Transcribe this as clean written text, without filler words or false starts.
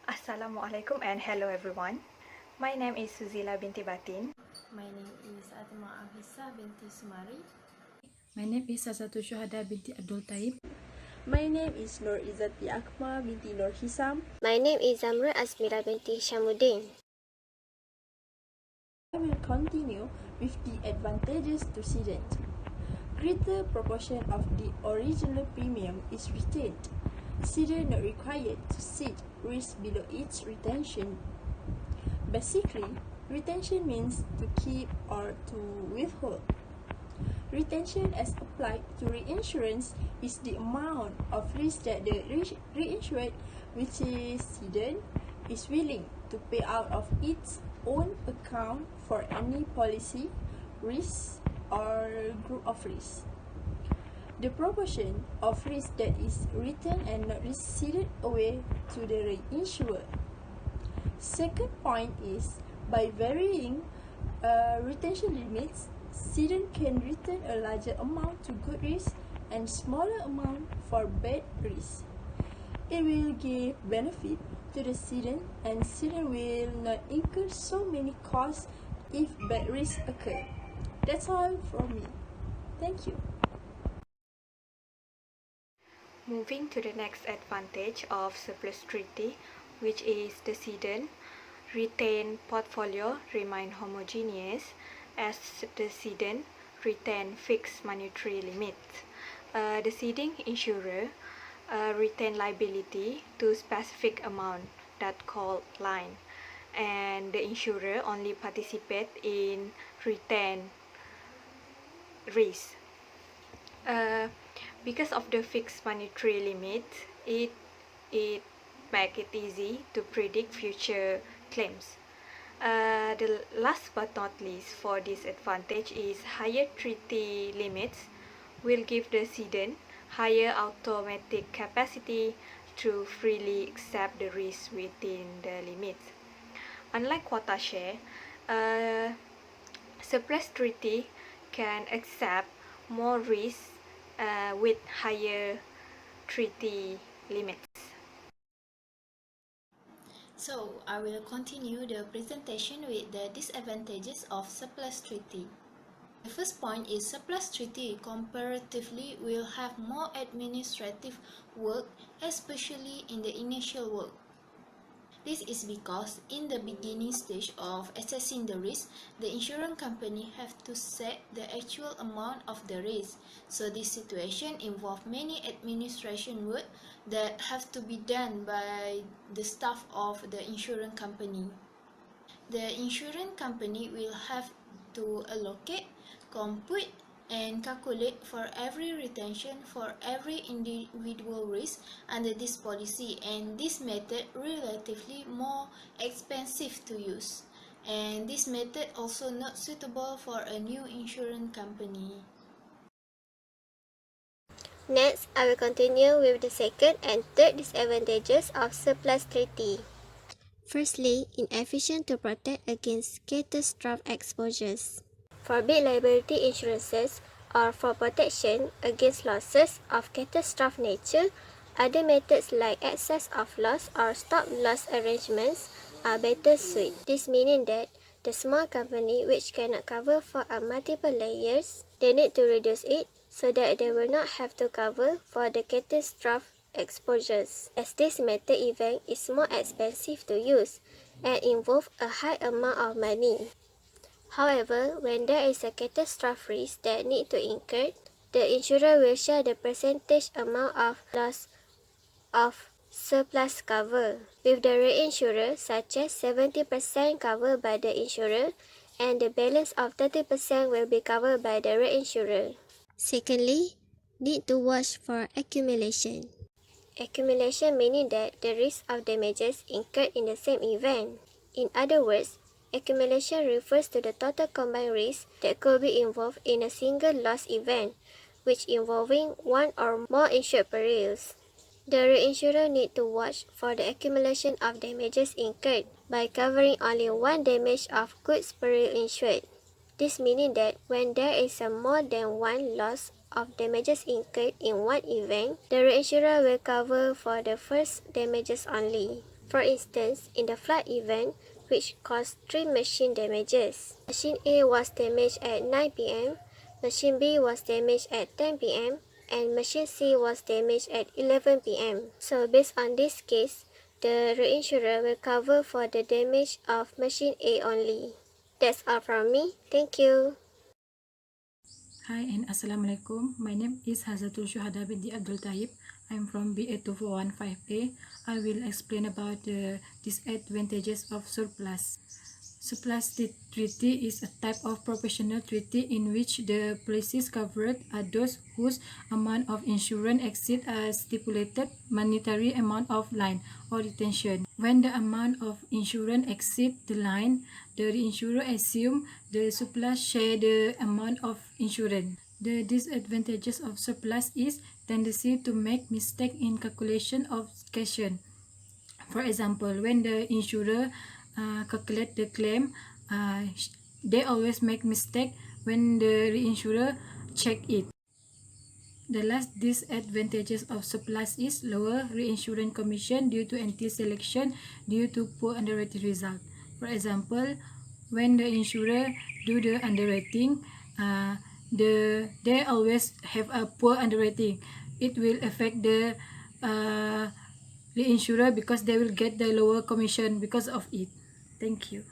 Assalamualaikum and hello everyone. My name is Suzila binti Batin. My name is Atma Afisa binti Sumari. My name is Sasatu Syuhada binti Abdul Taib. My name is Nur Izzati Akma binti Nur Hisam. My name is Zamra Asmira binti Shamuddin. I will continue with the advantages to cedant. Greater proportion of the original premium is retained. Cedant not required to cede risk below its retention. Basically, retention means to keep or to withhold. Retention as applied to reinsurance is the amount of risk that the reinsured, which is cedant, is willing to pay out of its own account for any policy, risk, or group of risks. The proportion of risk that is retained and not ceded away to the reinsurer. Second point is, by varying retention limits, cedant can retain a larger amount to good risk and smaller amount for bad risk. It will give benefit to the cedant, and cedant will not incur so many costs if bad risks occur. That's all from me. Thank you. Moving to the next advantage of surplus treaty, which is the cedant retained portfolio remain homogeneous as the cedant retain fixed monetary limits. The ceding insurer retain liability to specific amount that called line, and the insurer only participate in retain risk. Because of the fixed monetary limit, it make it easy to predict future claims. The last but not least for this advantage is higher treaty limits will give the cedant higher automatic capacity to freely accept the risk within the limits. Unlike quota share, surplus treaty can accept more risk with higher treaty limits. So, I will continue the presentation with the disadvantages of surplus treaty. The first point is surplus treaty comparatively will have more administrative work, especially in the initial work. This is because in the beginning stage of assessing the risk, the insurance company have to set the actual amount of the risk. So this situation involves many administration work that have to be done by the staff of the insurance company. The insurance company will have to allocate, compute, and calculate for every retention for every individual risk under this policy, and this method relatively more expensive to use, and this method also not suitable for a new insurance company. Next, I will continue with the second and third disadvantages of surplus treaty. Firstly, inefficient to protect against catastrophic exposures. For big liability insurances or for protection against losses of catastrophic nature, other methods like excess of loss or stop loss arrangements are better suited. This meaning that the small company which cannot cover for a multiple layers, they need to reduce it so that they will not have to cover for the catastrophic exposures, as this method event is more expensive to use and involve a high amount of money. However, when there is a catastrophic risk that need to incur, the insurer will share the percentage amount of loss of surplus cover with the reinsurer, such as 70% covered by the insurer and the balance of 30% will be covered by the reinsurer. Secondly, need to watch for accumulation. Accumulation meaning that the risk of damages incurred in the same event. In other words, accumulation refers to the total combined risk that could be involved in a single loss event, which involving one or more insured perils. The reinsurer need to watch for the accumulation of damages incurred by covering only one damage of goods peril insured. This meaning that when there is a more than one loss of damages incurred in one event, the reinsurer will cover for the first damages only. For instance, in the flood event, which caused 3 machine damages. Machine A was damaged at 9 p.m., Machine B was damaged at 10 p.m., and Machine C was damaged at 11 p.m. So based on this case, the reinsurer will cover for the damage of Machine A only. That's all from me. Thank you. Hi and Assalamualaikum. My name is Hazatul Syuhada binti Abdul Taib. I'm from BA 2415A. I will explain about the disadvantages of surplus. Surplus treaty is a type of professional treaty in which the policies covered are those whose amount of insurance exceeds a stipulated monetary amount of line or retention. When the amount of insurance exceeds the line, the insurer assumes the surplus share the amount of insurance. The disadvantages of surplus is tendency to make mistake in calculation of caution. For example, when the insurer calculate the claim, they always make mistake when the reinsurer check it. The last disadvantages of surplus is lower reinsurance commission due to anti-selection due to poor underwriting result. For example, when the insurer do the underwriting, they always have a poor underwriting. It will affect the reinsurer because they will get the lower commission because of it. Thank you.